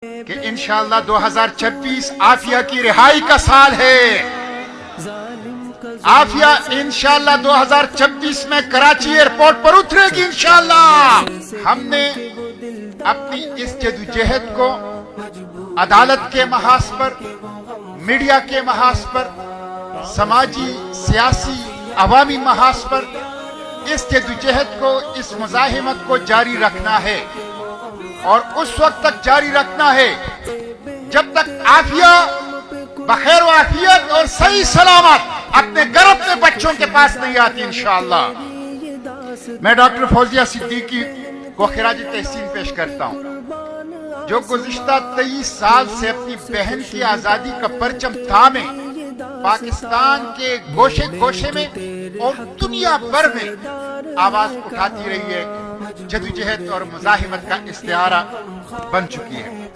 کہ انشاءاللہ 2026 عافیہ کی رہائی کا سال ہے۔ عافیہ انشاءاللہ 2026 میں کراچی ایئرپورٹ پر اترے گی انشاءاللہ۔ ہم نے اپنی اس جدوجہد کو عدالت کے محاذ پر، میڈیا کے محاذ پر، سماجی، سیاسی، عوامی محاذ پر اس جدوجہد کو، اس مزاحمت کو جاری رکھنا ہے، اور اس وقت تک جاری رکھنا ہے جب تک عافیہ بخیر و عافیت اور صحیح سلامت اپنے گھر، اپنے بچوں کے پاس نہیں آتی انشاءاللہ۔ میں ڈاکٹر فوزیہ صدیقی کو خراج تحسین پیش کرتا ہوں، جو گزشتہ 23 سال سے اپنی بہن کی آزادی کا پرچم تھامے پاکستان کے گوشے گوشے میں اور دنیا بھر میں آواز اٹھاتی رہی ہے، جدوجہد اور مزاحمت کا استعارہ بن چکی ہے۔